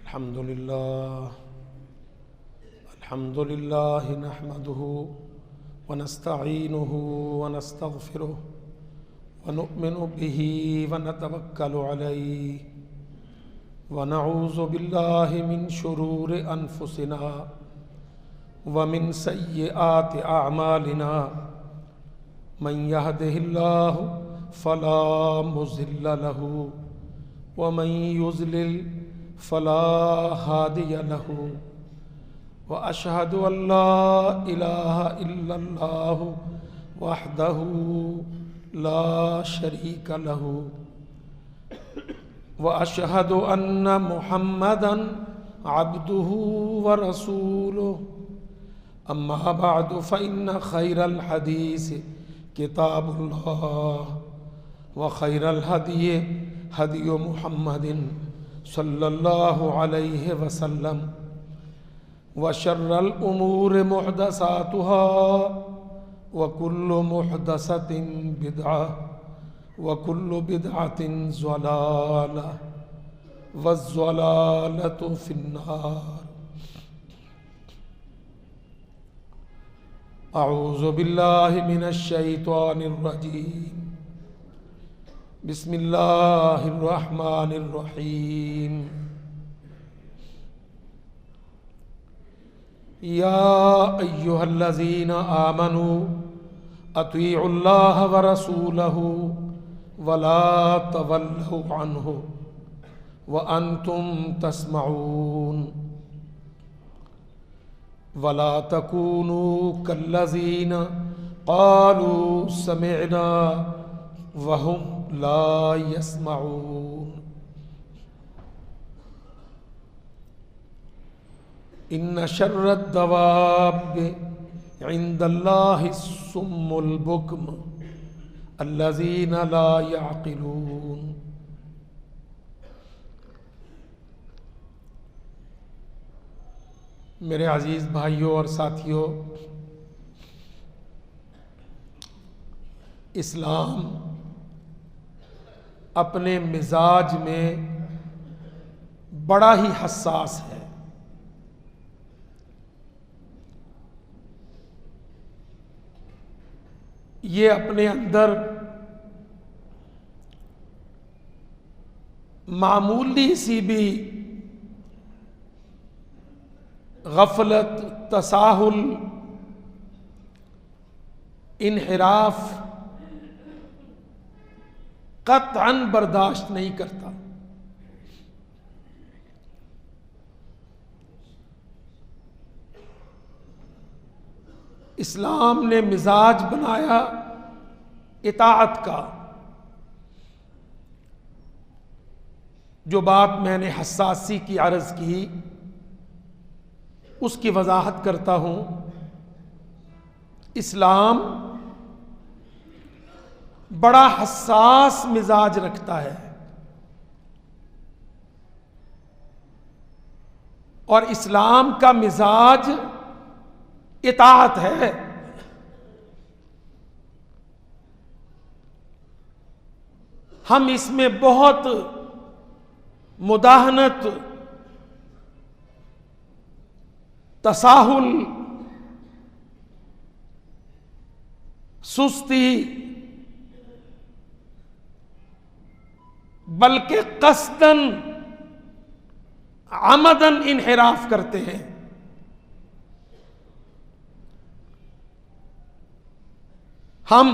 الحمد لله نحمده ونستعينه ونستغفره ونؤمن به ونتوكل عليه ونعوذ بالله من شرور أنفسنا ومن سيئات أعمالنا من يهده الله فلا مضل له ومن يضلل فلا هادي له وأشهد أن لا إله إلا الله وحده لا شريك له وأشهد أن محمدًا عبده ورسوله أما بعد فإن خير الحديث كتاب الله وخير الهدي هدي محمد صلى الله عليه وسلم وشر الأمور محدثاتها وكل محدثة بدعة وكل بدعة ضلالة والضلالة في النار. أعوذ بالله من الشيطان الرجيم. بسم الله الرحمن الرحيم. يا أيها الذين آمنوا أطيعوا الله ورسوله ولا تولوا عنه وأنتم تسمعون ولا تكونوا كالذين قالوا سمعنا وهم لا يسمعون. إن شر الدواب عند الله الصم البكم الذين لا يعقلون. میرے عزیز بھائیوں اور ساتھیوں، اسلام اپنے مزاج میں بڑا ہی حساس ہے. یہ اپنے اندر معمولی سی بھی غفلت، تساہل، انحراف قطعاً برداشت نہیں کرتا. اسلام نے مزاج بنایا اطاعت کا. جو بات میں نے حساسی کی عرض کی اس کی وضاحت کرتا ہوں. اسلام بڑا حساس مزاج رکھتا ہے اور اسلام کا مزاج اطاعت ہے. ہم اس میں بہت مداہنت، تساہل، سستی، بلکہ قصداً عمداً انحراف کرتے ہیں. ہم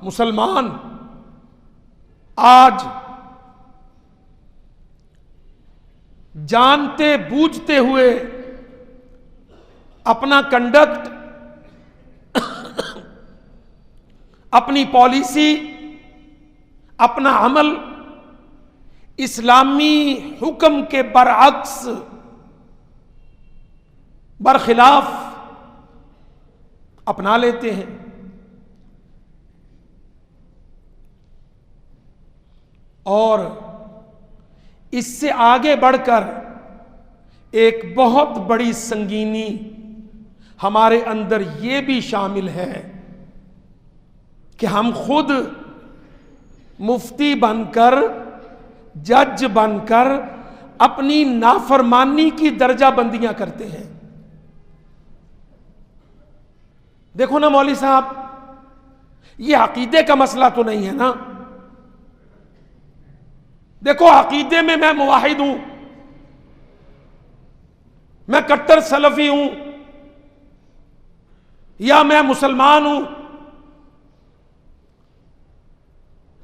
مسلمان آج جانتے بوجھتے ہوئے اپنا کنڈکٹ، اپنی پالیسی، اپنا عمل اسلامی حکم کے برعکس، برخلاف اپنا لیتے ہیں. اور اس سے آگے بڑھ کر ایک بہت بڑی سنگینی ہمارے اندر یہ بھی شامل ہے کہ ہم خود مفتی بن کر، جج بن کر اپنی نافرمانی کی درجہ بندیاں کرتے ہیں. دیکھو نا مولوی صاحب، یہ عقیدے کا مسئلہ تو نہیں ہے نا. دیکھو عقیدے میں موحد ہوں، میں کٹر سلفی ہوں، یا میں مسلمان ہوں،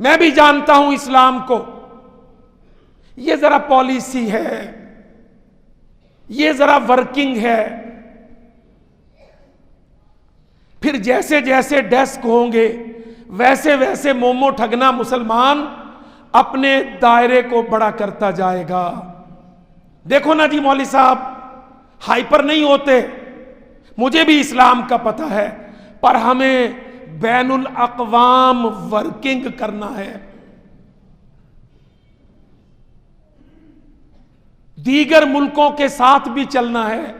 میں بھی جانتا ہوں اسلام کو. یہ ذرا پالیسی ہے، یہ ذرا ورکنگ ہے. پھر جیسے جیسے ڈیسک ہوں گے ویسے ویسے مومو ٹھگنا مسلمان اپنے دائرے کو بڑا کرتا جائے گا. دیکھو نا جی مولوی صاحب، ہائپر نہیں ہوتے، مجھے بھی اسلام کا پتہ ہے، پر ہمیں بین الاقوام ورکنگ کرنا ہے. دیگر ملکوں کے ساتھ بھی چلنا ہے.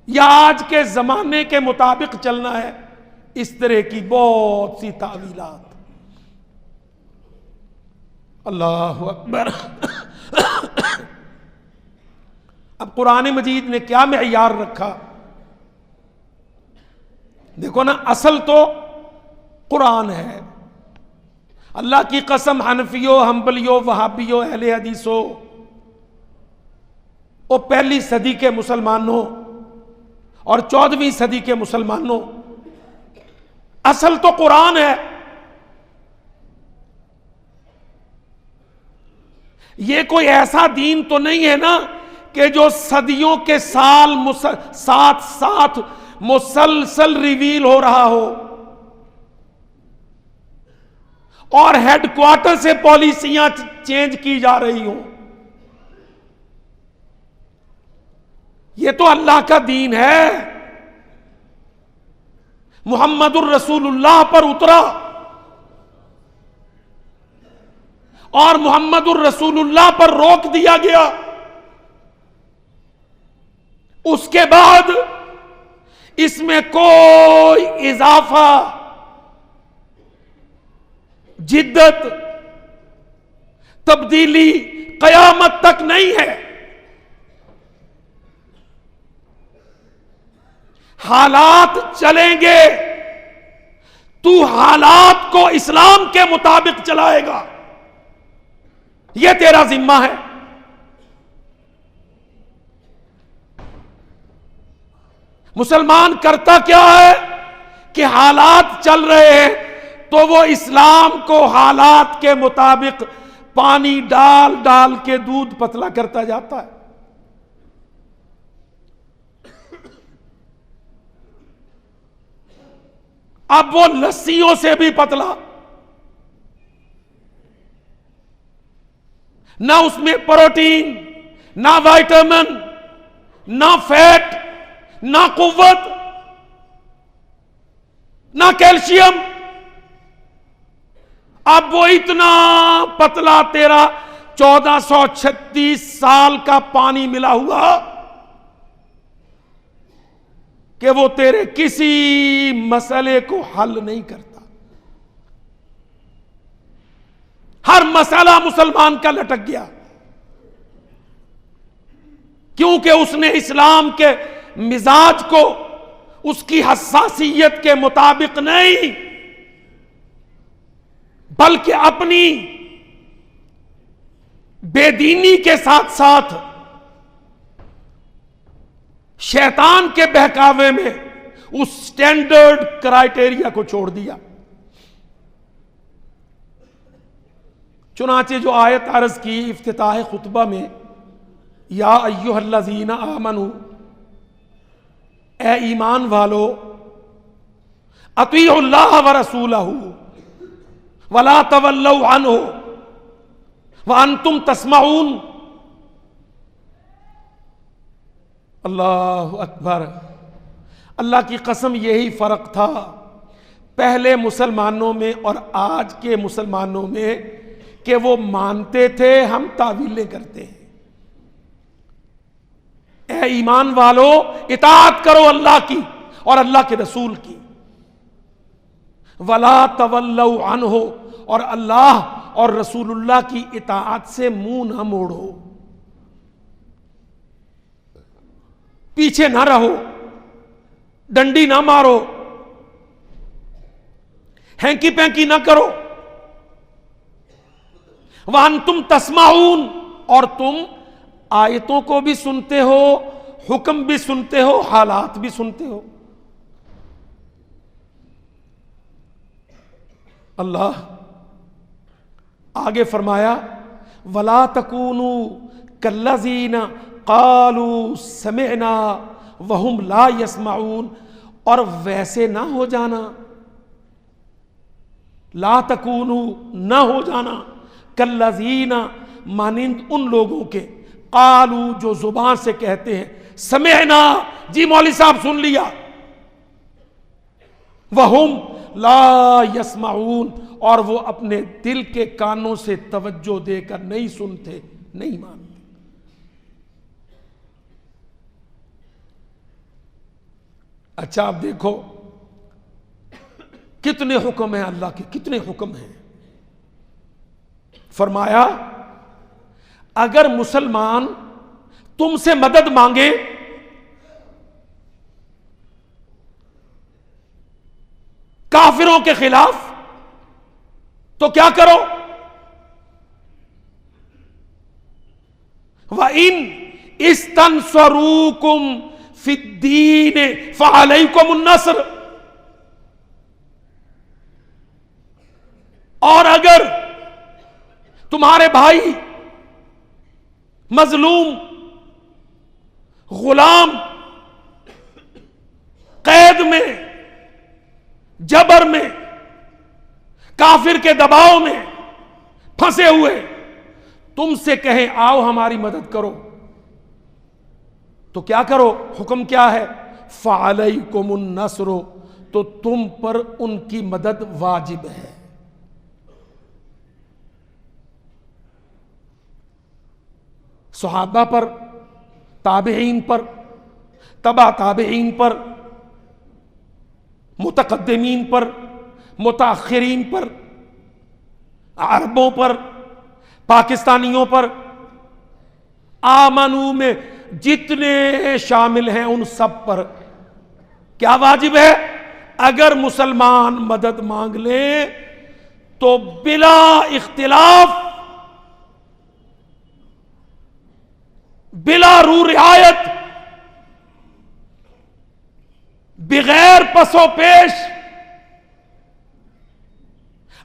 یا آج کے زمانے کے مطابق چلنا ہے. اس طرح کی بہت سی تعویلات. اللہ اکبر. اب قرآن مجید نے کیا معیار رکھا؟ دیکھو نا، اصل تو قرآن ہے. اللہ کی قسم، حنفیو، حنبلیو، وہابیو، اہل حدیثو، وہ پہلی صدی کے مسلمانوں اور 14ویں صدی کے مسلمانوں، اصل تو قرآن ہے. یہ کوئی ایسا دین تو نہیں ہے نا کہ جو صدیوں کے سال ساتھ ساتھ مسلسل ریویل ہو رہا ہو اور ہیڈ کوارٹر سے پالیسیاں چینج کی جا رہی ہوں. یہ تو اللہ کا دین ہے، محمد الرسول اللہ پر اترا، اور محمد الرسول اللہ پر روک دیا گیا. اس کے بعد اس میں کوئی اضافہ، جدت، تبدیلی قیامت تک نہیں ہے. حالات چلیں گے، تو حالات کو اسلام کے مطابق چلائے گا، یہ تیرا ذمہ ہے. مسلمان کرتا کیا ہے کہ حالات چل رہے ہیں تو وہ اسلام کو حالات کے مطابق پانی ڈال ڈال کے دودھ پتلا کرتا جاتا ہے. اب وہ لسیوں سے بھی پتلا، نہ اس میں پروٹین، نہ وائٹامن، نہ فیٹ، نہ قوت، نہ کیلشیم. اب وہ اتنا پتلا، تیرا 1436 سال کا پانی ملا ہوا کہ وہ تیرے کسی مسئلے کو حل نہیں کرتا. ہر مسئلہ مسلمان کا لٹک گیا، کیونکہ اس نے اسلام کے مزاج کو اس کی حساسیت کے مطابق نہیں، بلکہ اپنی بے دینی کے ساتھ ساتھ شیطان کے بہکاوے میں اس سٹینڈرڈ کرائیٹیریا کو چھوڑ دیا. چنانچہ جو آیت عرض کی افتتاح خطبہ میں، یا ایھا الذین آمنوا، اے ایمان والو، اطیعوا اللہ ورسولہ ولا تولوا عنہ وانتم تسمعون. اللہ اکبر. اللہ کی قسم یہی فرق تھا پہلے مسلمانوں میں اور آج کے مسلمانوں میں کہ وہ مانتے تھے، ہم تعویلیں کرتے ہیں. اے ایمان والو، اطاعت کرو اللہ کی اور اللہ کے رسول کی. ولا تولوا عنہ، اور اللہ اور رسول اللہ کی اطاعت سے منہ نہ موڑو، پیچھے نہ رہو، ڈنڈی نہ مارو، ہینکی پینکی نہ کرو۔ وَأَنْتُمْ تَسْمَعُونَ، اور تم آیتوں کو بھی سنتے ہو، حکم بھی سنتے ہو، حالات بھی سنتے ہو۔ اللہ آگے فرمایا وَلَا تَكُونُوا كَالَّذِينَ قَالُوا سَمِعْنَا وَهُمْ لَا يَسْمَعُونَ، اور ویسے نہ ہو جانا، لا تکونوا نہ ہو جانا، کالذین مانند ان لوگوں کے، قالوا جو زبان سے کہتے ہیں، سمعنا جی مولوی صاحب سن لیا، وہم لا یسمعون، اور وہ اپنے دل کے کانوں سے توجہ دے کر نہیں سنتے، نہیں مانتے۔ اچھا اب دیکھو کتنے حکم ہیں اللہ کے، کتنے حکم ہیں۔ فرمایا اگر مسلمان تم سے مدد مانگے کافروں کے خلاف تو کیا کرو؟ وَإِنْ اسْتَنْصَرُوكُمْ فِي الدِّينِ فَعَلَيْكُمُ النَّصْرُ، اور اگر تمہارے بھائی مظلوم، غلام، قید میں، جبر میں، کافر کے دباؤ میں پھنسے ہوئے تم سے کہیں آؤ ہماری مدد کرو، تو کیا کرو؟ حکم کیا ہے؟ فَعَلَيْكُمُ النَّصْرُ، تو تم پر ان کی مدد واجب ہے۔ صحابہ پر، تابعین پر، تبع تابعین پر، متقدمین پر، متاخرین پر، عربوں پر، پاکستانیوں پر، آمنو میں جتنے شامل ہیں ان سب پر کیا واجب ہے؟ اگر مسلمان مدد مانگ لیں تو بلا اختلاف، بلا رو رعایت، بغیر پس و پیش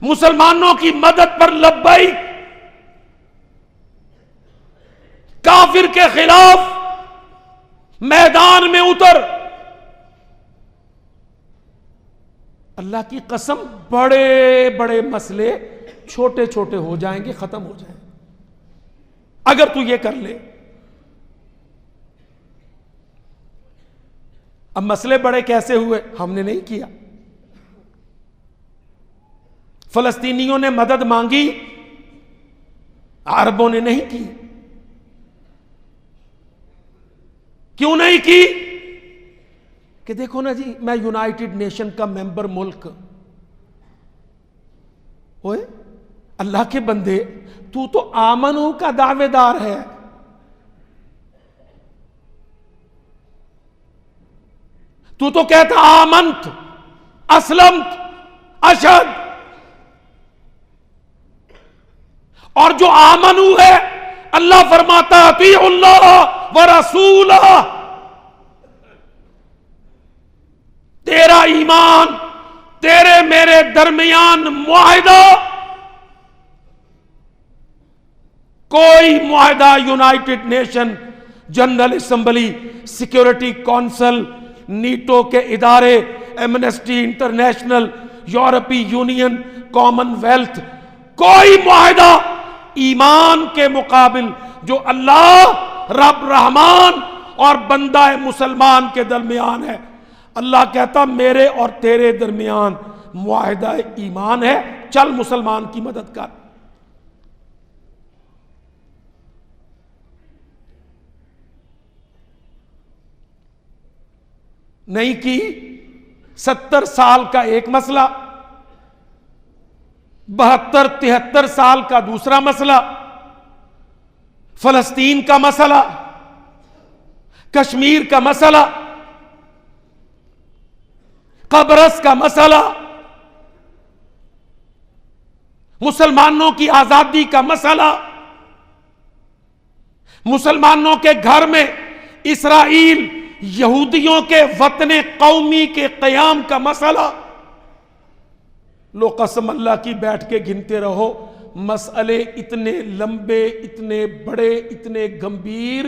مسلمانوں کی مدد پر لبیک، کافر کے خلاف میدان میں اتر۔ اللہ کی قسم بڑے بڑے مسئلے چھوٹے چھوٹے ہو جائیں گے، ختم ہو جائیں گے اگر تو یہ کر لے۔ اب مسئلے بڑے کیسے ہوئے؟ ہم نے نہیں کیا، فلسطینیوں نے مدد مانگی، عربوں نے نہیں کی۔ کیوں نہیں کی؟ کہ دیکھو نا جی، میں یونائٹڈ نیشن کا ممبر ملک، اوئے اللہ کے بندے، تو آمنو کا دعوے دار ہے، تو کہتا آمنت، اسلمت، اشہد، اور جو آمنو ہے اللہ فرماتا اطیع اللہ ورسولہ، تیرا ایمان، تیرے میرے درمیان معاہدہ، کوئی معاہدہ United Nation, General Assembly, Security Council, NATO کے ادارے، ایمنسٹی انٹرنیشنل، یورپی یونین، کامن ویلتھ، کوئی معاہدہ ایمان کے مقابل جو اللہ رب رحمان اور بندہ مسلمان کے درمیان ہے، اللہ کہتا میرے اور تیرے درمیان معاہدہ ایمان ہے، چل مسلمان کی مدد کر۔ نہیں کی، 70 سال کا ایک مسئلہ، 72-73 سال کا دوسرا مسئلہ، فلسطین کا مسئلہ، کشمیر کا مسئلہ، قبرص کا مسئلہ، مسلمانوں کی آزادی کا مسئلہ، مسلمانوں کے گھر میں اسرائیل یہودیوں کے وطن قومی کے قیام کا مسئلہ. لو قسم اللہ کی بیٹھ کے گنتے رہو، مسئلے اتنے لمبے، اتنے بڑے، اتنے گمبھیر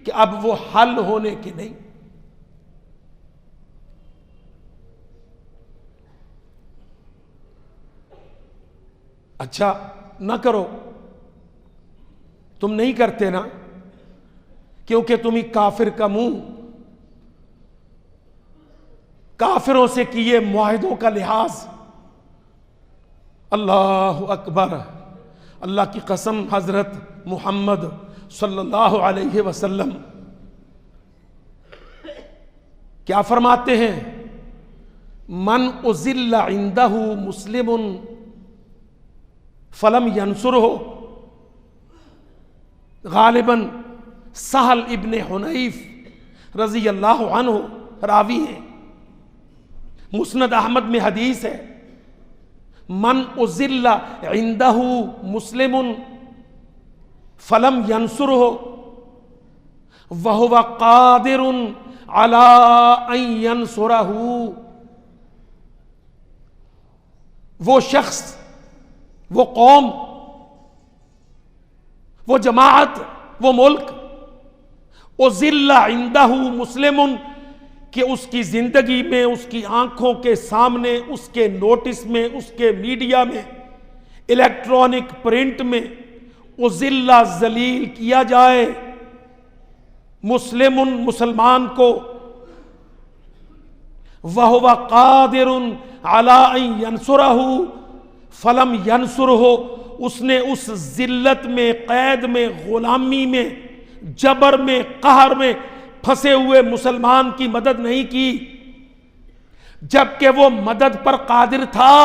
کہ اب وہ حل ہونے کے نہیں. اچھا نہ کرو، تم نہیں کرتے نا، کیونکہ تمہیں کافر کا منہ کافروں سے کیے معاہدوں کا لحاظ. اللہ اکبر، اللہ کی قسم حضرت محمد صلی اللہ علیہ وسلم کیا فرماتے ہیں؟ من اذل عنده مسلم فلم ینصرہ. غالباً سہل ابن حنیف رضی اللہ عنہ راوی ہیں، مسند احمد میں حدیث ہے، من اذل عنده مسلم فلم ینصرہ وهو قادر على ان ینصرہ. وہ شخص، وہ قوم، وہ جماعت، وہ ملک اذل عنده مسلم کہ اس کی زندگی میں، اس کی آنکھوں کے سامنے، اس کے نوٹس میں، اس کے میڈیا میں، الیکٹرانک پرنٹ میں اذل ذلیل کیا جائے مسلمان کو، وَهُوَ قَادِرٌ عَلَىٰ أَن يَنصُرَهُ فَلَمْ يَنصُرْهُ. اس نے اس ذلت میں، قید میں، غلامی میں، جبر میں، قہر میں پھنسے ہوئے مسلمان کی مدد نہیں کی، جبکہ وہ مدد پر قادر تھا.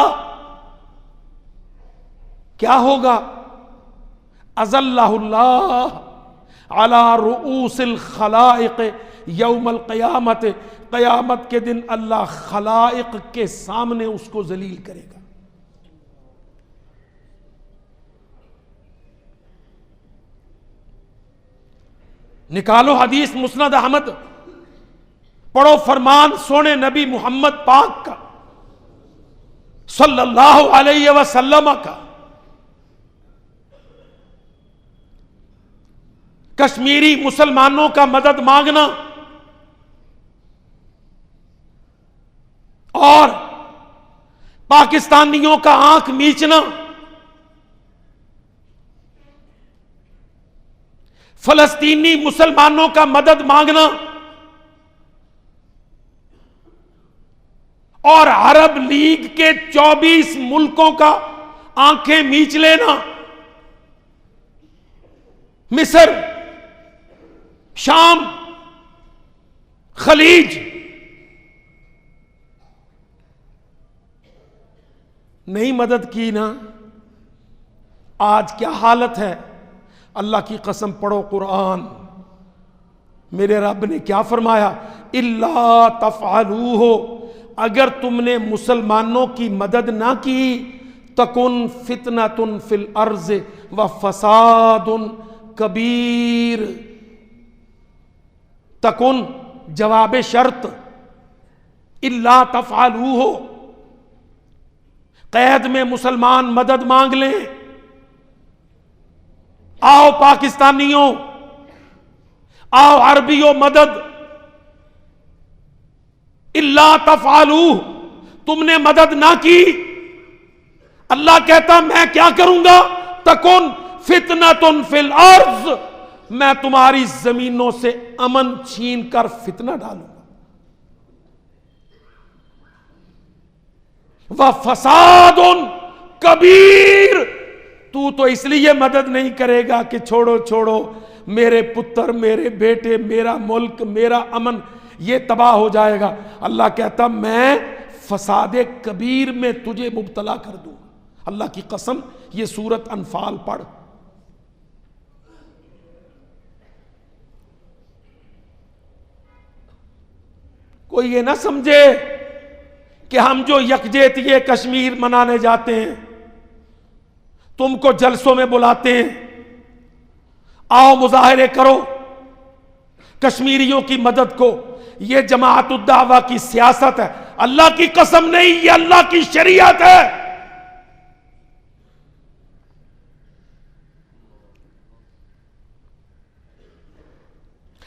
کیا ہوگا؟ اذلہ اللہ علی رؤوس الخلائق یوم القیامت. قیامت کے دن اللہ خلائق کے سامنے اس کو ذلیل کرے گا. نکالو حدیث مسند احمد، پڑھو فرمان سونے نبی محمد پاک کا صلی اللہ علیہ وسلم کا. کشمیری مسلمانوں کا مدد مانگنا اور پاکستانیوں کا آنکھ میچنا، فلسطینی مسلمانوں کا مدد مانگنا اور عرب لیگ کے 24 ملکوں کا آنکھیں میچ لینا، مصر، شام، خلیج، نہیں مدد کی نا. آج کیا حالت ہے؟ اللہ کی قسم پڑھو قرآن، میرے رب نے کیا فرمایا؟ الا تفعلوہ، اگر تم نے مسلمانوں کی مدد نہ کی، تکن فتنۃ فی الارض وفساد کبیر. تکن جواب شرط، الا تفعلوہ، قید میں مسلمان مدد مانگ لیں. آؤ پاکستانیوں، آؤ عربیوں مدد. الا تفعلوہ، تم نے مدد نہ کی، اللہ کہتا میں کیا کروں گا؟ تکن فتنۃ فی الارض، میں تمہاری زمینوں سے امن چھین کر فتنہ ڈالوں گا. وَفَسَادٌ کبیر، تو اس لیے مدد نہیں کرے گا کہ چھوڑو میرے پتر، میرے بیٹے، میرا ملک، میرا امن یہ تباہ ہو جائے گا. اللہ کہتا میں فساد کبیر میں تجھے مبتلا کر دوں. اللہ کی قسم یہ سورت انفال پڑھ. کوئی یہ نہ سمجھے کہ ہم جو یکجہتی کشمیر منانے جاتے ہیں، تم کو جلسوں میں بلاتے ہیں، آؤ مظاہرے کرو کشمیریوں کی مدد کو، یہ جماعت الدعوہ کی سیاست ہے. اللہ کی قسم نہیں، یہ اللہ کی شریعت ہے.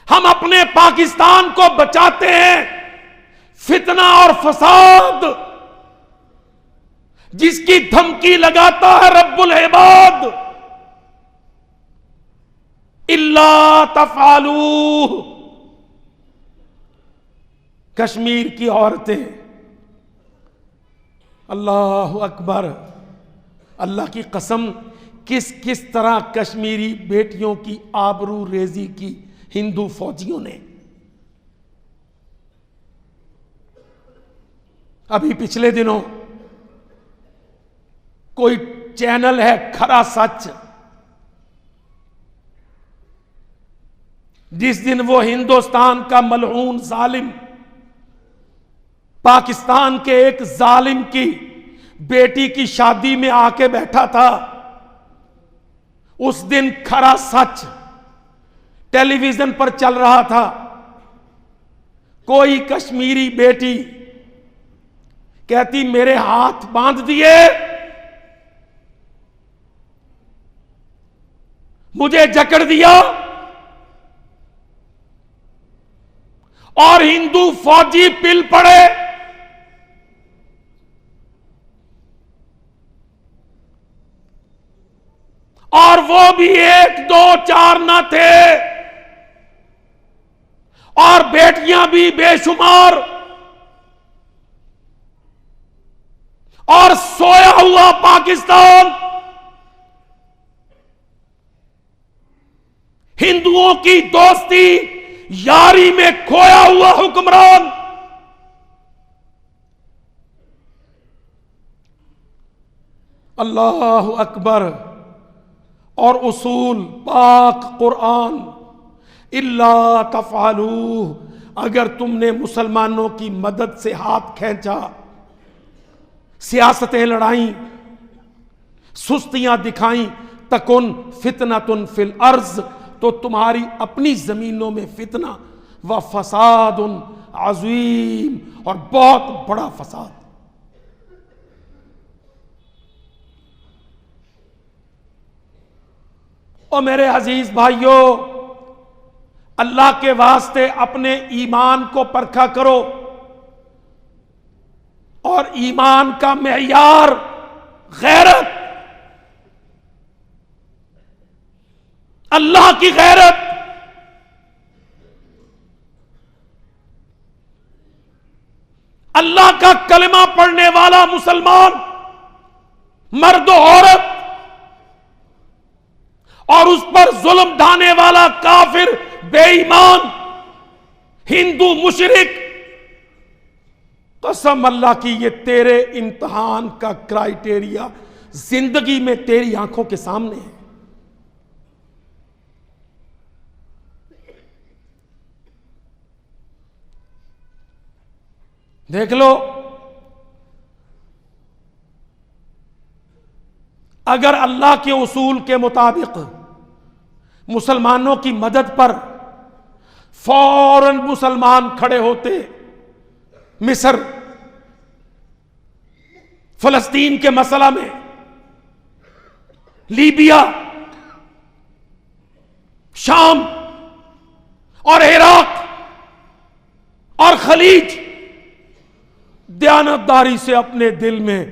ہم اپنے پاکستان کو بچاتے ہیں فتنہ اور فساد جس کی دھمکی لگاتا ہے رب العباد. الا تفعلوا. کشمیر کی عورتیں، اللہ اکبر، اللہ کی قسم کس کس طرح کشمیری بیٹیوں کی آبرو ریزی کی ہندو فوجیوں نے. ابھی پچھلے دنوں کوئی چینل ہے کھرا سچ، جس دن وہ ہندوستان کا ملعون ظالم پاکستان کے ایک ظالم کی بیٹی کی شادی میں آ کے بیٹھا تھا، اس دن کھرا سچ ٹیلی ویژن پر چل رہا تھا. کوئی کشمیری بیٹی کہتی میرے ہاتھ باندھ دیے، مجھے جکڑ دیا، اور ہندو فوجی پل پڑے. اور وہ بھی ایک دو چار نہ تھے، اور بیٹیاں بھی بے شمار، اور سویا ہوا پاکستان ہندوؤں کی دوستی یاری میں کھویا ہوا حکمران. اللہ اکبر. اور اصول پاک قرآن، الا تفعلوا، اگر تم نے مسلمانوں کی مدد سے ہاتھ کھینچا، سیاستیں لڑائیں، سستیاں دکھائیں، تکن فتنۃ فی الارض، تو تمہاری اپنی زمینوں میں فتنہ و فساد عظیم، اور بہت بڑا فساد. اور میرے عزیز بھائیوں، اللہ کے واسطے اپنے ایمان کو پرکھا کرو، اور ایمان کا معیار غیرت، اللہ کی غیرت. اللہ کا کلمہ پڑھنے والا مسلمان، مرد و عورت، اور اس پر ظلم ڈھانے والا کافر، بے ایمان، ہندو، مشرک، قسم اللہ کی یہ تیرے امتحان کا کرائیٹیریا زندگی میں تیری آنکھوں کے سامنے ہے. دیکھ لو، اگر اللہ کے اصول کے مطابق مسلمانوں کی مدد پر فوراً مسلمان کھڑے ہوتے، مصر، فلسطین کے مسئلہ میں، لیبیا، شام اور عراق اور خلیج، دیانتداری سے اپنے دل میں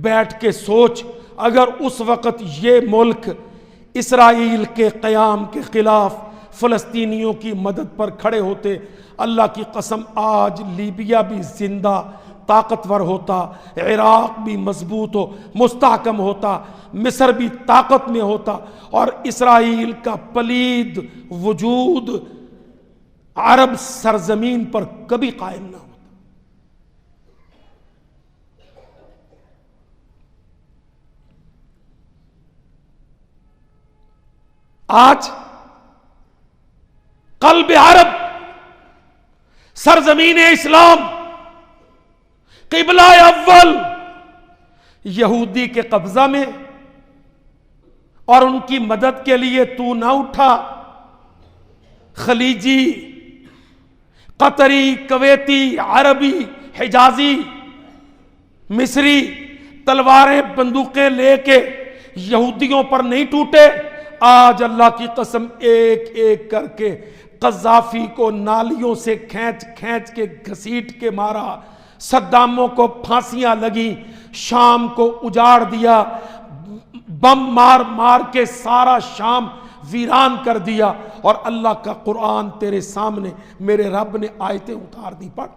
بیٹھ کے سوچ، اگر اس وقت یہ ملک اسرائیل کے قیام کے خلاف فلسطینیوں کی مدد پر کھڑے ہوتے، اللہ کی قسم آج لیبیا بھی زندہ طاقتور ہوتا، عراق بھی مضبوط ہو مستحکم ہوتا، مصر بھی طاقت میں ہوتا، اور اسرائیل کا پلید وجود عرب سرزمین پر کبھی قائم نہ ہوتا. آج قلب عرب، سرزمین اسلام، قبلہ اول یہودی کے قبضہ میں، اور ان کی مدد کے لیے تو نہ اٹھا۔ خلیجی، قطری، کویتی، عربی، حجازی، مصری تلواریں بندوقیں لے کے یہودیوں پر نہیں ٹوٹے۔ آج اللہ کی قسم ایک ایک کر کے قذافی کو نالیوں سے کھینچ کھینچ کے گھسیٹ کے مارا، صداموں کو پھانسیاں لگیں، شام کو اجاڑ دیا، بم مار مار کے سارا شام ویران کر دیا، اور اللہ کا قرآن تیرے سامنے میرے رب نے آیتیں اتار دی۔ پڑھ۔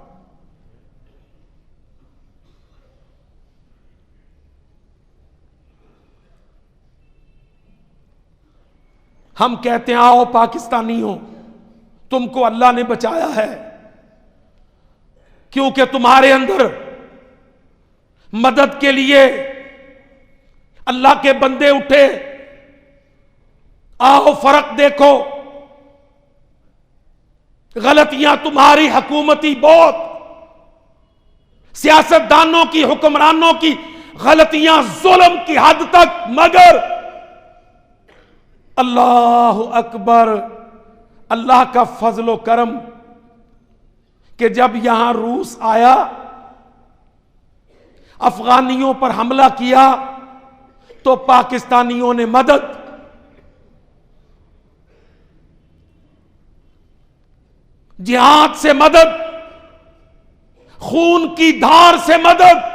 ہم کہتے ہیں آؤ پاکستانیوں، تم کو اللہ نے بچایا ہے کیونکہ تمہارے اندر مدد کے لیے اللہ کے بندے اٹھے۔ آؤ فرق دیکھو، غلطیاں تمہاری حکومتی بہت، سیاستدانوں کی، حکمرانوں کی غلطیاں ظلم کی حد تک، مگر اللہ اکبر، اللہ کا فضل و کرم کہ جب یہاں روس آیا، افغانیوں پر حملہ کیا، تو پاکستانیوں نے مدد، جہاد سے مدد، خون کی دھار سے مدد،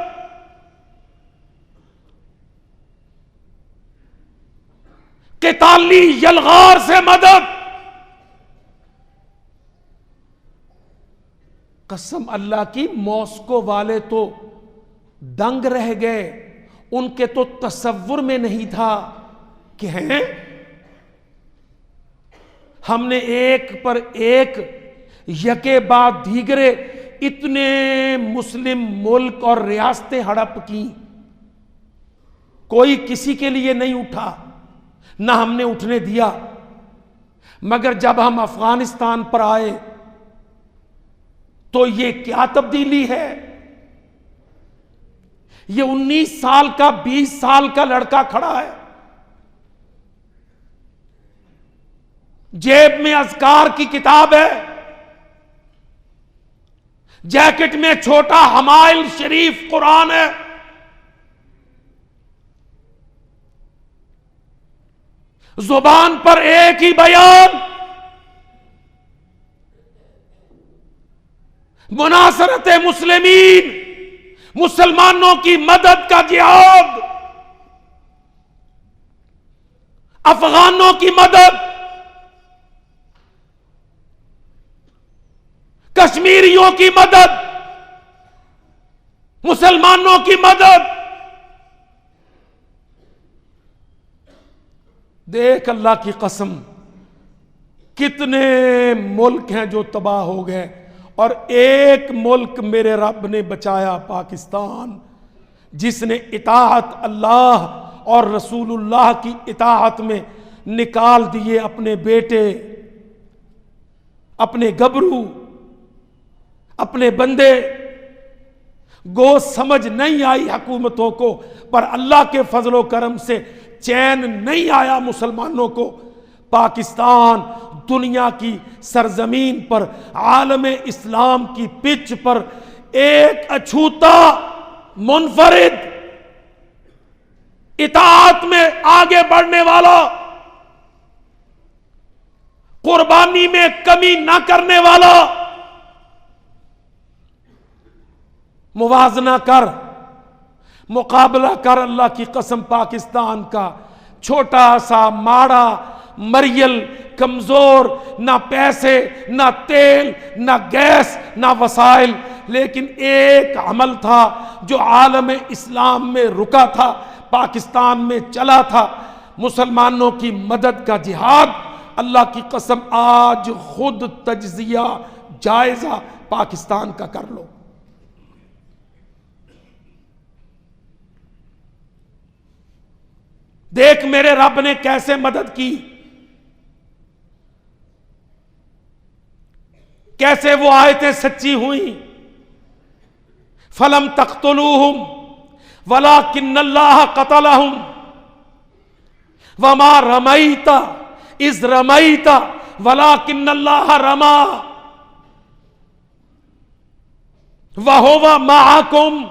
قتالی یلغار سے مدد۔ قسم اللہ کی، ماسکو والے تو دنگ رہ گئے، ان کے تو تصور میں نہیں تھا کہ ہیں ہم نے ایک پر ایک یکے بعد دیگرے اتنے مسلم ملک اور ریاستیں ہڑپ کی، کوئی کسی کے لیے نہیں اٹھا، نہ ہم نے اٹھنے دیا۔ مگر جب ہم افغانستان پر آئے تو یہ کیا تبدیلی ہے؟ یہ 19 سال کا، 20 سال کا لڑکا کھڑا ہے، جیب میں اذکار کی کتاب ہے، جیکٹ میں چھوٹا حمائل شریف قرآن ہے، زبان پر ایک ہی بیان، مناصرت مسلمین، مسلمانوں کی مدد کا جہاد، افغانوں کی مدد، کشمیریوں کی مدد، مسلمانوں کی مدد۔ دیکھ اللہ کی قسم، کتنے ملک ہیں جو تباہ ہو گئے، اور ایک ملک میرے رب نے بچایا، پاکستان، جس نے اطاعت اللہ اور رسول اللہ کی اطاعت میں نکال دیے اپنے بیٹے، اپنے گبرو، اپنے بندے۔ گو سمجھ نہیں آئی حکومتوں کو، پر اللہ کے فضل و کرم سے چین نہیں آیا مسلمانوں کو۔ پاکستان دنیا کی سرزمین پر، عالم اسلام کی پچ پر ایک اچھوتا منفرد، اطاعت میں آگے بڑھنے والا، قربانی میں کمی نہ کرنے والا، موازنہ کر، مقابلہ کر اللہ کی قسم پاکستان کا، چھوٹا سا، ماڑا، مریل، کمزور، نہ پیسے، نہ تیل، نہ گیس، نہ وسائل، لیکن ایک عمل تھا جو عالم اسلام میں رکا تھا، پاکستان میں چلا تھا، مسلمانوں کی مدد کا جہاد۔ اللہ کی قسم آج خود تجزیہ، جائزہ پاکستان کا کر لو۔ دیکھ میرے رب نے کیسے مدد کی۔ کیسے وہ آیتیں سچی ہوئیں. فلم تقتلوہم ولکن اللہ قتلہم وما رمیت اذ رمیت ولکن اللہ رما وہو معکم.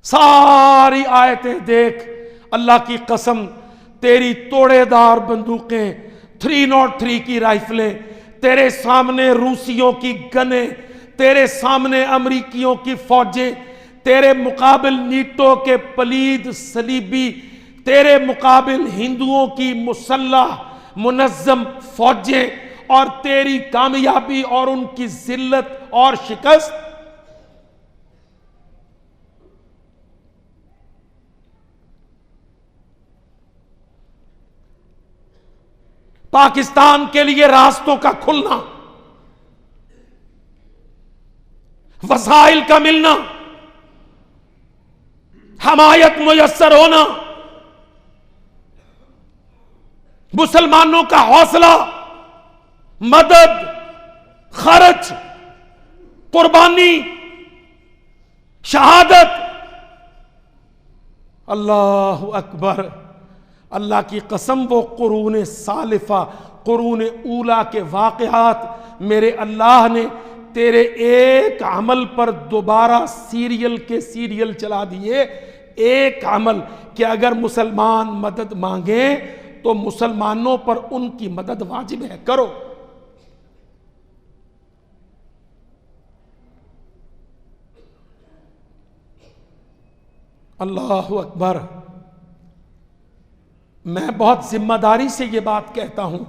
ساری آیتیں دیکھ. اللہ کی قسم تیری توڑے دار بندوقیں 303 کی رائفلیں، تیرے سامنے روسیوں کی گنیں، تیرے سامنے امریکیوں کی فوجیں، تیرے مقابل نیٹو کے پلید صلیبی، تیرے مقابل ہندوؤں کی مسلح منظم فوجیں، اور تیری کامیابی اور ان کی ذلت اور شکست. پاکستان کے لیے راستوں کا کھلنا، وسائل کا ملنا، حمایت میسر ہونا، مسلمانوں کا حوصلہ، مدد، خرچ، قربانی، شہادت. اللہ اکبر. اللہ کی قسم وہ قرون سالفہ، قرون اولا کے واقعات میرے اللہ نے تیرے ایک عمل پر دوبارہ سیریل کے سیریل چلا دیے. ایک عمل کہ اگر مسلمان مدد مانگیں تو مسلمانوں پر ان کی مدد واجب ہے، کرو. اللہ اکبر. میں بہت ذمہ داری سے یہ بات کہتا ہوں،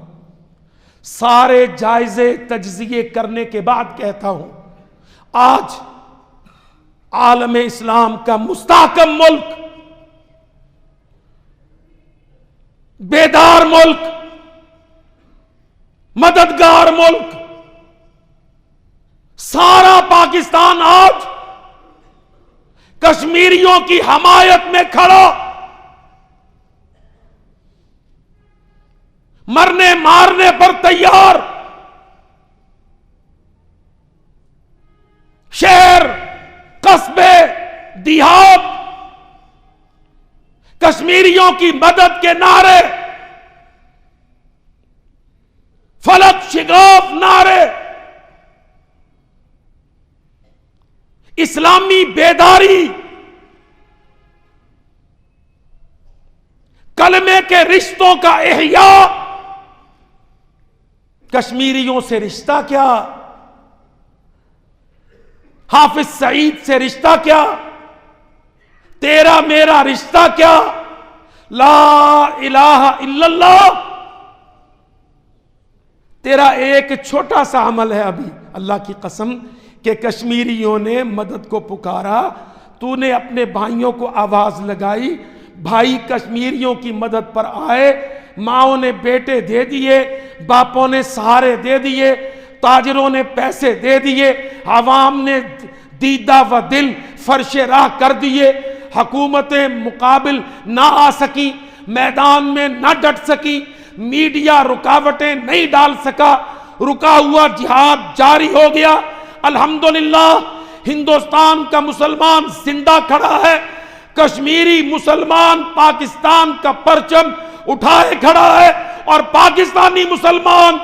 سارے جائزے تجزیے کرنے کے بعد کہتا ہوں، آج عالم اسلام کا مستحکم ملک، بیدار ملک، مددگار ملک، سارا پاکستان آج کشمیریوں کی حمایت میں کھڑا، مرنے مارنے پر تیار. شہر، قصبے، دیہات، کشمیریوں کی مدد کے نعرے، فلک شگاف نعرے، اسلامی بیداری، کلمے کے رشتوں کا احیاء. کشمیریوں سے رشتہ کیا؟ حافظ سعید سے رشتہ کیا؟ تیرا میرا رشتہ کیا؟ لا الہ الا اللہ. تیرا ایک چھوٹا سا عمل ہے ابھی، اللہ کی قسم، کہ کشمیریوں نے مدد کو پکارا، تو نے اپنے بھائیوں کو آواز لگائی، بھائی کشمیریوں کی مدد پر آئے، ماؤں نے بیٹے دے دیے، باپوں نے سہارے دے دیے، تاجروں نے پیسے دے دیے، عوام نے دیدہ و دل فرش راہ کر دیے. حکومتیں مقابل نہ آ سکی، میدان میں نہ ڈٹ سکی، میڈیا رکاوٹیں نہیں ڈال سکا، رکا ہوا جہاد جاری ہو گیا. الحمدللہ ہندوستان کا مسلمان زندہ کھڑا ہے، کشمیری مسلمان پاکستان کا پرچم اٹھائے کھڑا ہے، اور پاکستانی مسلمان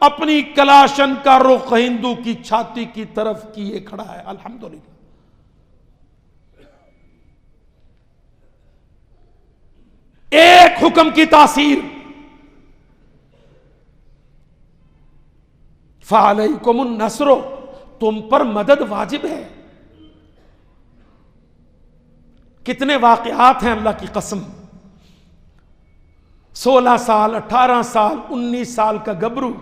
اپنی کلاشن کا رخ ہندو کی چھاتی کی طرف کیے کھڑا ہے. الحمدللہ. ایک حکم کی تاثیر، فَعَلَيْكُمُ النَّصْرُ، تم پر مدد واجب ہے. کتنے واقعات ہیں اللہ کی قسم. 16 سال، 18 سال، 19 سال کا گبرو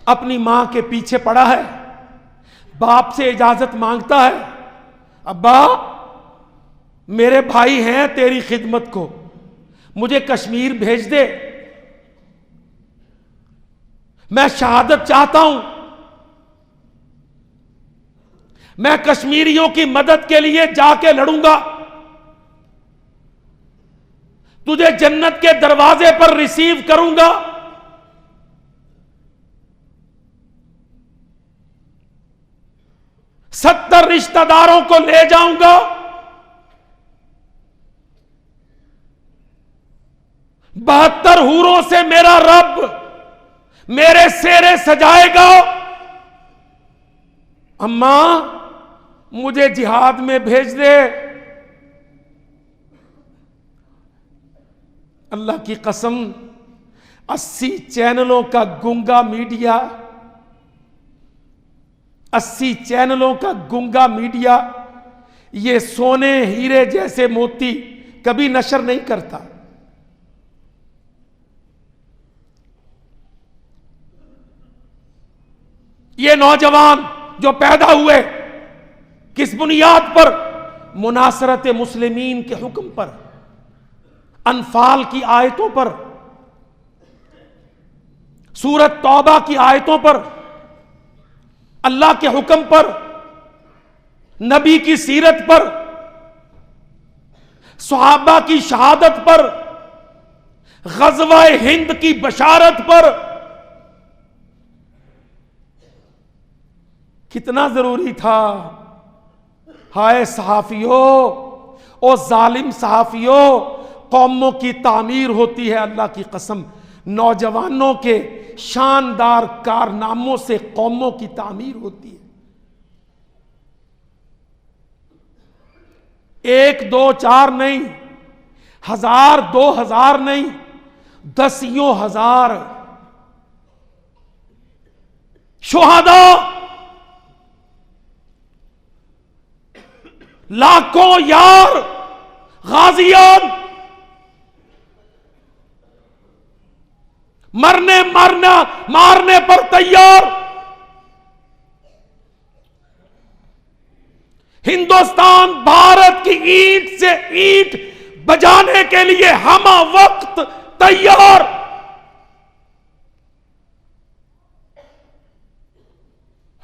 اپنی ماں کے پیچھے پڑا ہے، باپ سے اجازت مانگتا ہے، ابا میرے بھائی ہیں تیری خدمت کو، مجھے کشمیر بھیج دے، میں شہادت چاہتا ہوں، میں کشمیریوں کی مدد کے لیے جا کے لڑوں گا، تجھے جنت کے دروازے پر ریسیو کروں گا. 70 رشتہ داروں کو لے جاؤں گا، 72 حوروں سے میرا رب میرے سیرے سجائے گا، اماں مجھے جہاد میں بھیج دے۔ اللہ کی قسم 80 چینلوں کا گنگا میڈیا، 80 چینلوں کا گنگا میڈیا یہ سونے ہیرے جیسے موتی کبھی نشر نہیں کرتا۔ یہ نوجوان جو پیدا ہوئے کس بنیاد پر؟ مناصرت مسلمین کے حکم پر، انفال کی آیتوں پر، سورۃ توبہ کی آیتوں پر، اللہ کے حکم پر، نبی کی سیرت پر، صحابہ کی شہادت پر، غزوہ ہند کی بشارت پر۔ کتنا ضروری تھا۔ ہائے صحافیوں، او ظالم صحافیوں، قوموں کی تعمیر ہوتی ہے اللہ کی قسم، نوجوانوں کے شاندار کارناموں سے قوموں کی تعمیر ہوتی ہے۔ 1 2 4 نہیں، 1000 2000 نہیں، 10,000 شہداء، لاکھوں یار غازیان مارنے پر تیار، ہندوستان بھارت کی اینٹ سے اینٹ بجانے کے لیے ہمہ وقت تیار۔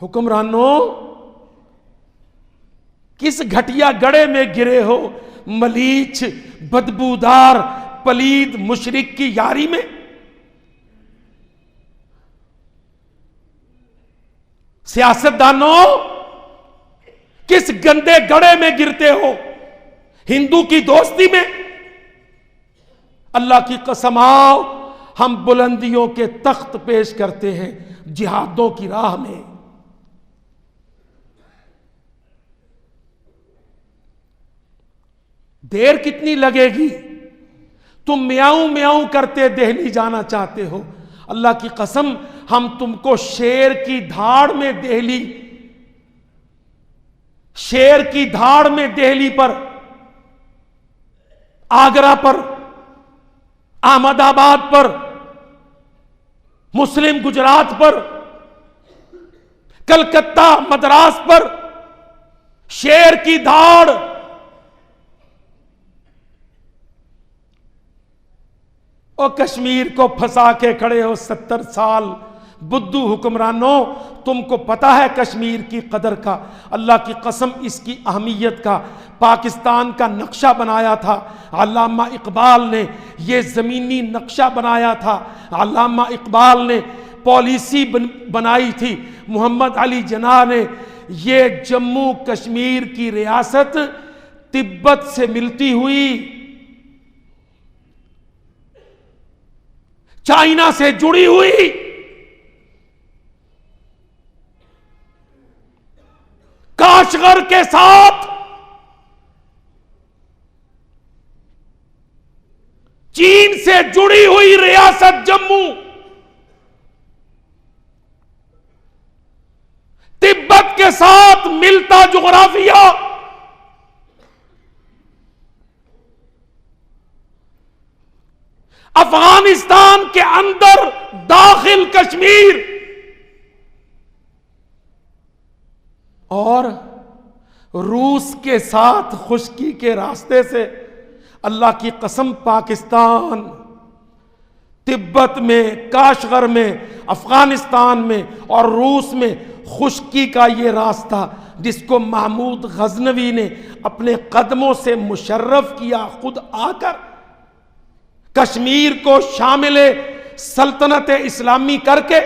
حکمرانوں کس گھٹیا گڑے میں گرے ہو؟ ملیچ بدبودار پلید مشرک کی یاری میں؟ سیاستدانوں کس گندے گڑے میں گرتے ہو؟ ہندو کی دوستی میں؟ اللہ کی قسم آؤ ہم بلندیوں کے تخت پیش کرتے ہیں جہادوں کی راہ میں۔ دیر کتنی لگے گی؟ تم میاؤں میاؤں کرتے دہلی جانا چاہتے ہو، اللہ کی قسم ہم تم کو شیر کی دھاڑ میں دہلی، شیر کی دھاڑ میں دہلی پر، آگرہ پر، احمد آباد پر، مسلم گجرات پر، کلکتہ مدراس پر، شیر کی دھاڑ۔ اور کشمیر کو پھنسا کے کھڑے ہو 70 سال، بدھو حکمرانوں تم کو پتا ہے کشمیر کی قدر کا، اللہ کی قسم اس کی اہمیت کا۔ پاکستان کا نقشہ بنایا تھا علامہ اقبال نے، یہ زمینی نقشہ بنایا تھا علامہ اقبال نے، پالیسی بنائی تھی محمد علی جناح نے۔ یہ جموں کشمیر کی ریاست تبت سے ملتی ہوئی، چائنا سے جڑی ہوئی، کاشغر کے ساتھ چین سے جڑی ہوئی ریاست جموں، تبت کے ساتھ ملتا جغرافیہ، افغانستان کے اندر داخل کشمیر، اور روس کے ساتھ خشکی کے راستے سے۔ اللہ کی قسم پاکستان تبت میں، کاشغر میں، افغانستان میں اور روس میں خشکی کا یہ راستہ جس کو محمود غزنوی نے اپنے قدموں سے مشرف کیا خود آ کر، کشمیر کو شامل سلطنت اسلامی کر کے،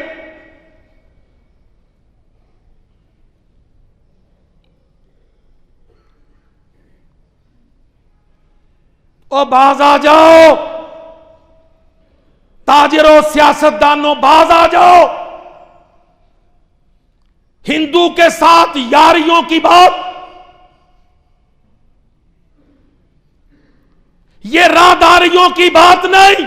او باز آ جاؤ، تاجروں سیاستدانوں باز آ جاؤ، ہندو کے ساتھ یاریوں کی بات، یہ راہداریوں کی بات نہیں،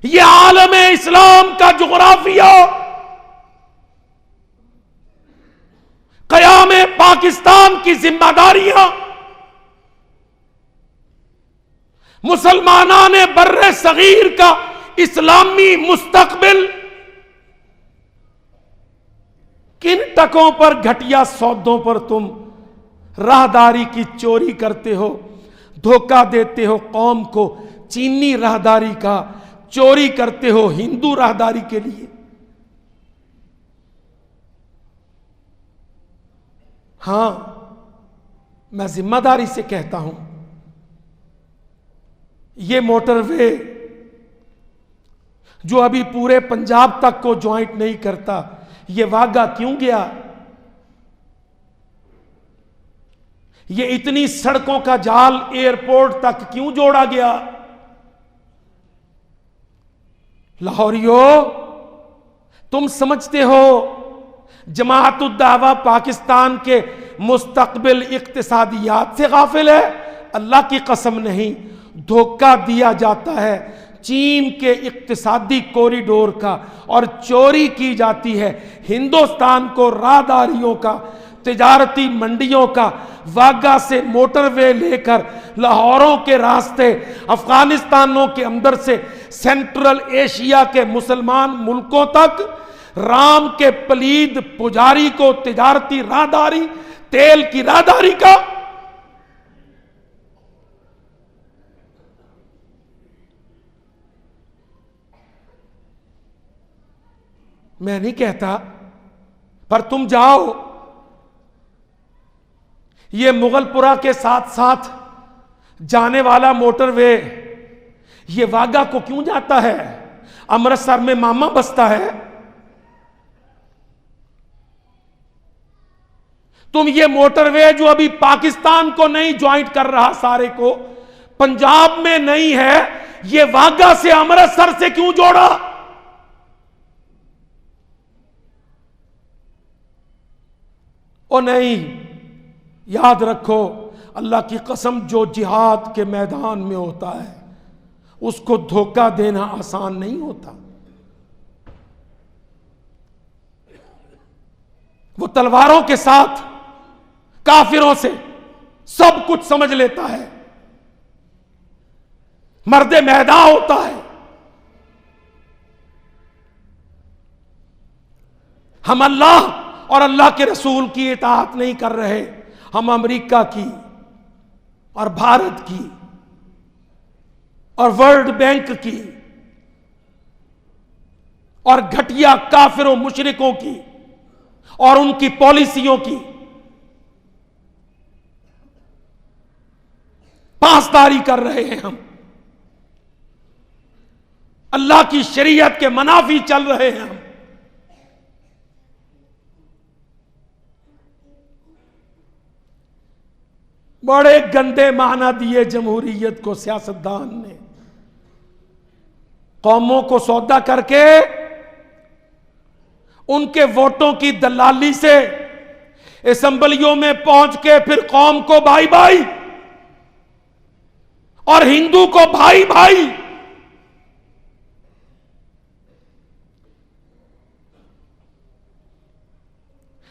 یہ عالم اسلام کا جغرافیہ، قیام پاکستان کی ذمہ داریاں، مسلمانان بر صغیر کا اسلامی مستقبل، کن ٹکوں پر گھٹیا سودوں پر تم راہداری کی چوری کرتے ہو، دھوکہ دیتے ہو قوم کو، چینی راہداری کا چوری کرتے ہو ہندو راہداری کے لیے۔ ہاں، میں ذمہ داری سے کہتا ہوں، یہ موٹر وے جو ابھی پورے پنجاب تک کو جوائنٹ نہیں کرتا، یہ واگا کیوں گیا؟ یہ اتنی سڑکوں کا جال ایئرپورٹ تک کیوں جوڑا گیا؟ لاہوریو، تم سمجھتے ہو جماعت الدعویٰ پاکستان کے مستقبل اقتصادیات سے غافل ہے؟ اللہ کی قسم نہیں، دھوکہ دیا جاتا ہے چین کے اقتصادی کوریڈور کا، اور چوری کی جاتی ہے ہندوستان کو راہداریوں کا، تجارتی منڈیوں کا، واگا سے موٹر وے لے کر لاہوروں کے راستے افغانستانوں کے اندر سے سینٹرل ایشیا کے مسلمان ملکوں تک، رام کے پلید پجاری کو تجارتی راہداری، تیل کی راہداری کا۔ میں نہیں کہتا، پر تم جاؤ، یہ مغل پورہ کے ساتھ ساتھ جانے والا موٹر وے یہ واگا کو کیوں جاتا ہے؟ امرتسر میں ماما بستا ہے؟ تم یہ موٹر وے جو ابھی پاکستان کو نہیں جوائنٹ کر رہا، سارے کو پنجاب میں نہیں ہے، یہ واگا سے امرتسر سے کیوں جوڑا؟ او نہیں، یاد رکھو، اللہ کی قسم، جو جہاد کے میدان میں ہوتا ہے اس کو دھوکہ دینا آسان نہیں ہوتا۔ وہ تلواروں کے ساتھ کافروں سے سب کچھ سمجھ لیتا ہے، مرد میدان ہوتا ہے۔ ہم اللہ اور اللہ کے رسول کی اطاعت نہیں کر رہے، ہم امریکہ کی اور بھارت کی اور ورلڈ بینک کی اور گھٹیا کافروں مشرکوں کی اور ان کی پالیسیوں کی پاسداری کر رہے ہیں۔ ہم اللہ کی شریعت کے منافی چل رہے ہیں۔ ہم بڑے گندے معنی دیے جمہوریت کو سیاستدان نے، قوموں کو سودا کر کے ان کے ووٹوں کی دلالی سے اسمبلیوں میں پہنچ کے پھر قوم کو بھائی بھائی اور ہندو کو بھائی بھائی۔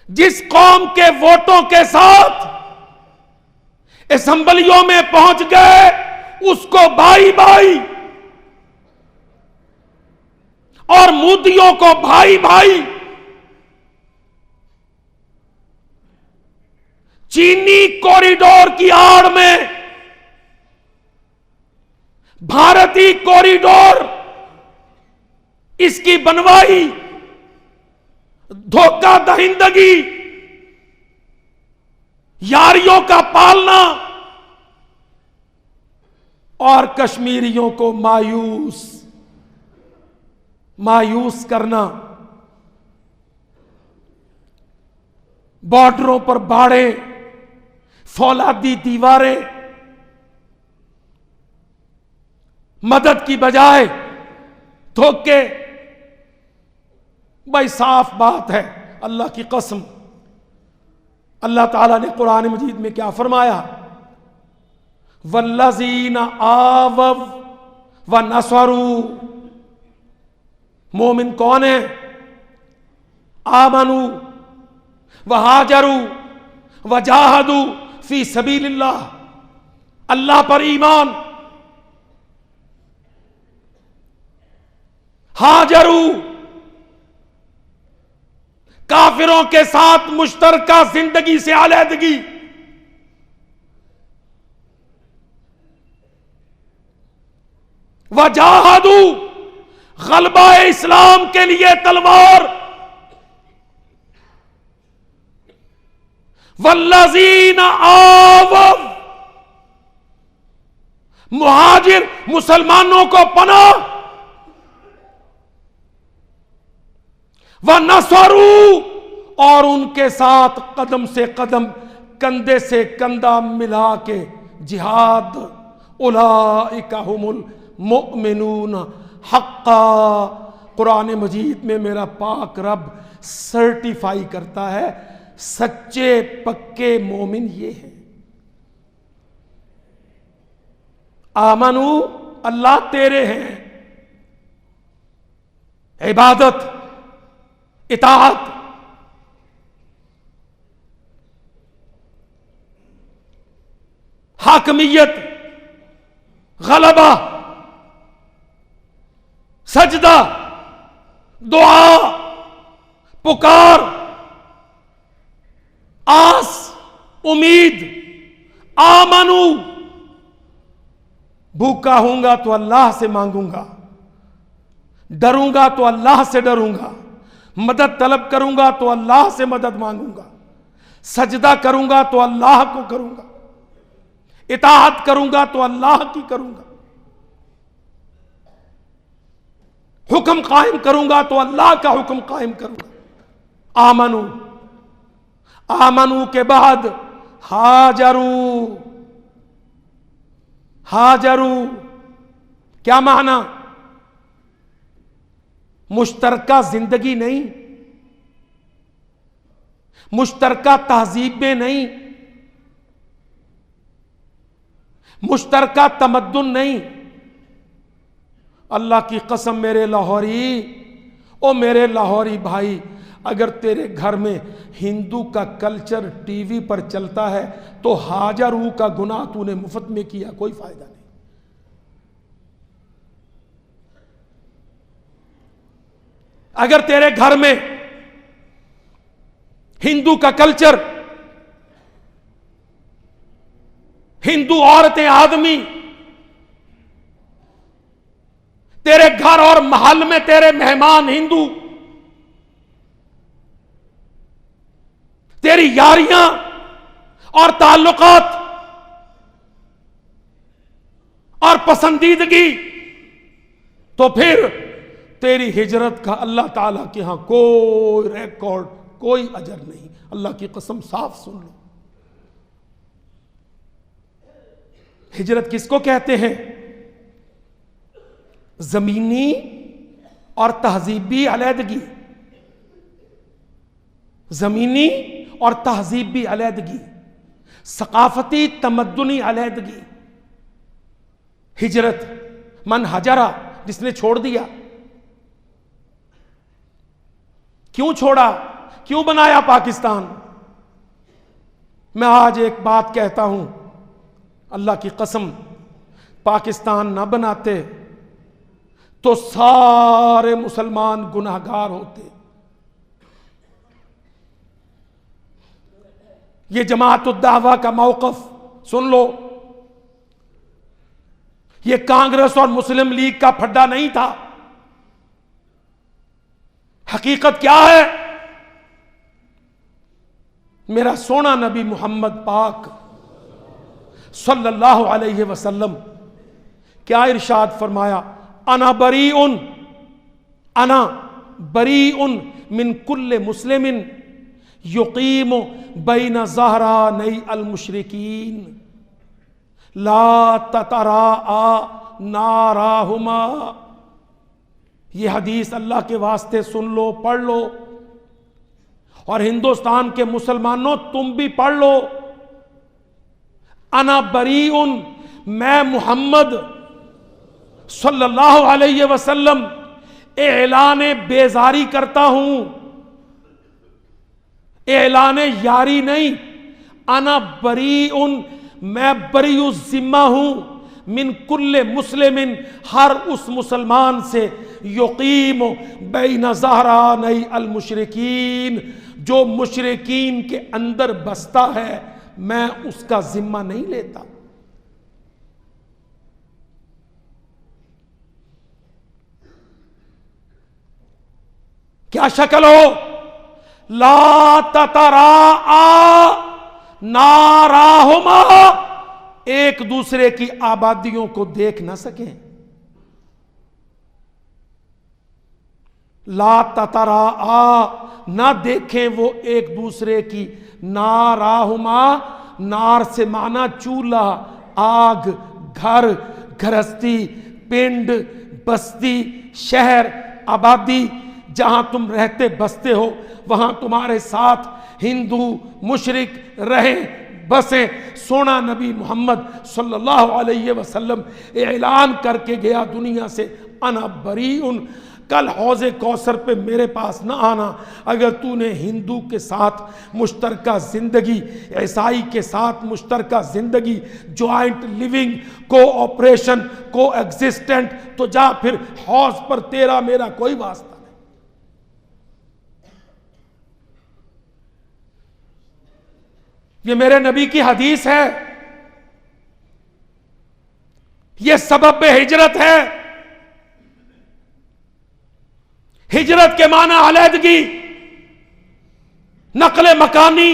جس قوم کے ووٹوں کے ساتھ اسمبلیوں میں پہنچ گئے اس کو بھائی بھائی اور مودیوں کو بھائی بھائی۔ چینی کوریڈور کی آڑ میں بھارتی کوریڈور، اس کی بنوائی، دھوکہ دہندگی، یاریوں کا پالنا اور کشمیریوں کو مایوس کرنا، بارڈروں پر باڑے، فولادی دیواریں، مدد کی بجائے دھوکے. بھائی صاف بات ہے، اللہ کی قسم اللہ تعالیٰ نے قرآن مجید میں کیا فرمایا؟ والذین آووا ونصروا. مومن کون ہیں؟ آمنوا وہاجروا وجاہدوا فی سبیل اللہ. اللہ پر ایمان، ہاجروا کافروں کے ساتھ مشترکہ زندگی سے علیحدگی، وجاہدوا غلبہ اسلام کے لیے تلوار. والذین آووا مہاجر مسلمانوں کو پناہ، وَنَصَرُوا اور ان کے ساتھ قدم سے قدم کندھے سے کندھا ملا کے جہاد. اولئک ھم المؤمنون حقا. قرآن مجید میں میرا پاک رب سرٹیفائی کرتا ہے سچے پکے مومن یہ ہیں. آمنو اللہ تیرے ہیں، عبادت، اطاعت، حاکمیت، غلبہ، سجدہ، دعا، پکار، آس، امید. آمنو بھوکا ہوں گا تو اللہ سے مانگوں گا، ڈروں گا تو اللہ سے ڈروں گا، مدد طلب کروں گا تو اللہ سے مدد مانگوں گا، سجدہ کروں گا تو اللہ کو کروں گا، اطاعت کروں گا تو اللہ کی کروں گا، حکم قائم کروں گا تو اللہ کا حکم قائم کروں گا. آمنو، آمنو کے بعد ہاجرو. ہاجرو کیا معنی؟ مشترکہ زندگی نہیں، مشترکہ تہذیبیں نہیں، مشترکہ تمدن نہیں. اللہ کی قسم میرے لاہوری، او میرے لاہوری بھائی، اگر تیرے گھر میں ہندو کا کلچر ٹی وی پر چلتا ہے تو ہاجرو کا گناہ تو نے مفت میں کیا، کوئی فائدہ نہیں. اگر تیرے گھر میں ہندو کا کلچر، ہندو عورتیں، آدمی، تیرے گھر اور محل میں تیرے مہمان ہندو، تیری یاریاں اور تعلقات اور پسندیدگی، تو پھر تیری ہجرت کا اللہ تعالیٰ کے ہاں کوئی ریکارڈ، کوئی اجر نہیں. اللہ کی قسم صاف سن لو. ہجرت کس کو کہتے ہیں؟ زمینی اور تہذیبی علیحدگی، زمینی اور تہذیبی علیحدگی، ثقافتی تمدنی علیحدگی. ہجرت، من ہجرا، جس نے چھوڑ دیا. کیوں چھوڑا؟ کیوں بنایا پاکستان؟ میں آج ایک بات کہتا ہوں، اللہ کی قسم پاکستان نہ بناتے تو سارے مسلمان گناہگار ہوتے. یہ جماعت الدعوہ کا موقف سن لو، یہ کانگریس اور مسلم لیگ کا پھڈا نہیں تھا. حقیقت کیا ہے؟ میرا سونا نبی محمد پاک صلی اللہ علیہ وسلم کیا ارشاد فرمایا؟ انا بریئن من کل مسلم یقیم بین ظہرانئی المشرکین لا تتراء ناراہما. یہ حدیث اللہ کے واسطے سن لو، پڑھ لو، اور ہندوستان کے مسلمانوں تم بھی پڑھ لو. انا بریء، میں محمد صلی اللہ علیہ وسلم اعلان بیزاری کرتا ہوں، اعلان یاری نہیں. انا بریء، میں بریء الذمہ ہوں، من کل مسلم، ہر اس مسلمان سے، یقیم بین ظہرانئی المشرکین، جو مشرکین کے اندر بستا ہے، میں اس کا ذمہ نہیں لیتا. کیا شکل ہو؟ لا تتراء ناراہما، ایک دوسرے کی آبادیوں کو دیکھ نہ سکیں. لا تتراء، نہ دیکھیں وہ ایک دوسرے کی. ناراہما، نار سے معنی چولہا، آگ، گھر، گھرستی، پنڈ، بستی، شہر، آبادی. جہاں تم رہتے بستے ہو وہاں تمہارے ساتھ ہندو مشرک رہیں بسیں. سونا نبی محمد صلی اللہ علیہ وسلم اعلان کر کے گیا دنیا سے، انا بریء، کل حوض کوثر پہ میرے پاس نہ آنا اگر تو نے ہندو کے ساتھ مشترکہ زندگی، عیسائی کے ساتھ مشترکہ زندگی، جوائنٹ لیونگ، کو آپریشن، کو ایگزسٹنٹ، تو جا پھر حوض پر، تیرا میرا کوئی واسطہ نہیں. یہ میرے نبی کی حدیث ہے، یہ سبب ہجرت ہے. ہجرت کے معنی علیحدگی، نقل مکانی،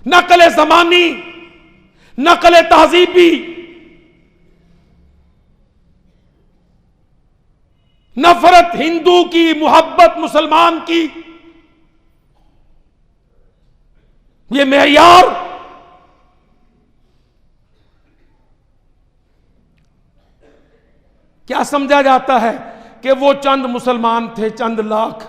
نقل زمانی، نقل تہذیبی، نفرت ہندو کی، محبت مسلمان کی. یہ معیار کیا سمجھا جاتا ہے کہ وہ چند مسلمان تھے، چند لاکھ،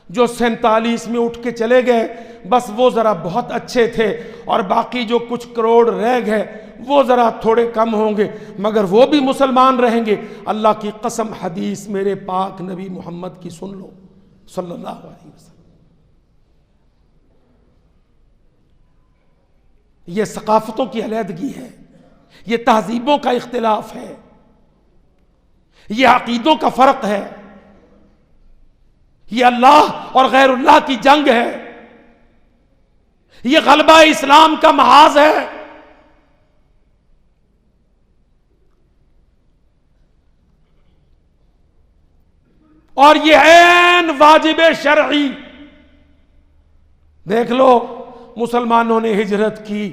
جو 47 میں اٹھ کے چلے گئے، بس وہ ذرا بہت اچھے تھے، اور باقی جو کچھ کروڑ رہ گئے وہ ذرا تھوڑے کم ہوں گے مگر وہ بھی مسلمان رہیں گے. اللہ کی قسم، حدیث میرے پاک نبی محمد کی سن لو صلی اللہ علیہ وسلم. یہ ثقافتوں کی علیحدگی ہے، یہ تہذیبوں کا اختلاف ہے، یہ عقیدوں کا فرق ہے، یہ اللہ اور غیر اللہ کی جنگ ہے، یہ غلبہ اسلام کا محاذ ہے. اور یہ عین واجب شرعی. دیکھ لو، مسلمانوں نے ہجرت کی،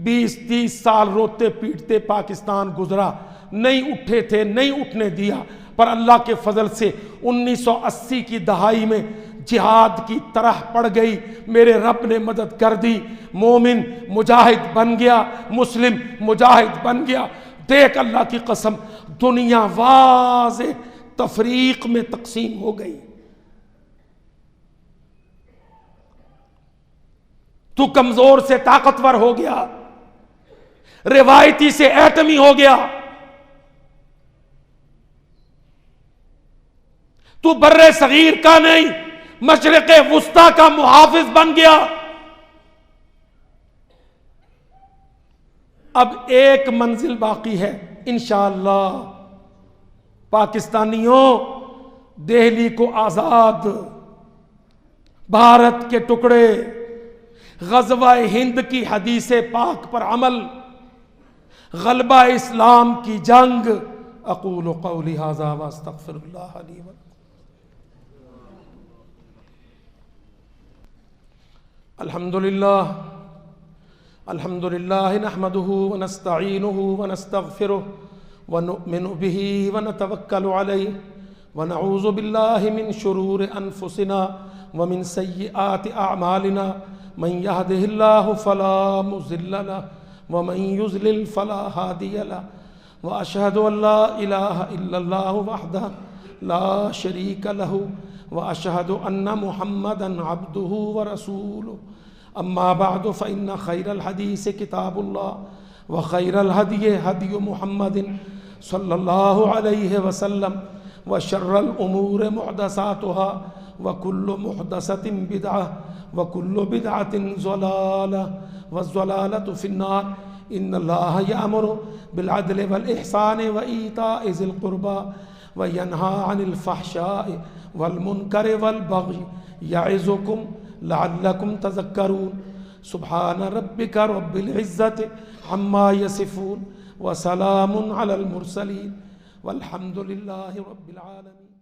20-30 سال روتے پیٹتے پاکستان گزرا، نہیں اٹھے تھے، نہیں اٹھنے دیا، پر اللہ کے فضل سے 1980 کی دہائی میں جہاد کی طرح پڑ گئی، میرے رب نے مدد کر دی، مومن مجاہد بن گیا، مسلم مجاہد بن گیا. دیکھ اللہ کی قسم، دنیا واضح تفریق میں تقسیم ہو گئی. تو کمزور سے طاقتور ہو گیا، روایتی سے ایٹمی ہو گیا. تو بر صغیر کا نہیں، مشرق وسطی کا محافظ بن گیا. اب ایک منزل باقی ہے انشاءاللہ. پاکستانیوں، دہلی کو آزاد، بھارت کے ٹکڑے، غزوہ ہند کی حدیث پاک پر عمل، غلبہ اسلام کی جنگ. اقول قولی ھذا واستغفر اللہ لی ولکم. الحمدللہ نحمده ونستعینه ونستغفره ونؤمن به ونتوکل علیہ ونعوذ باللہ من شرور انفسنا ومن سيئات أعمالنا من يهده الله فلا مضل له ومن يضلل فلا هادي له وأشهد أن لا إله إلا الله وحده لا شريك له وأشهد أن محمدا عبده ورسوله أما بعد فإن خير الحديث كتاب الله وخير الهدي هدي محمد صلى الله عليه وسلم وشر الأمور محدثاتها وكل محدثة بدعة وكل بدعة ضلالة والضلالة في النار إن الله يأمر بالعدل والإحسان وإيتاء ذي القربى وينهى عن الفحشاء والمنكر والبغي يعظكم لعلكم تذكرون سبحان ربك رب العزة عما يصفون وسلام على المرسلين والحمد لله رب العالمين.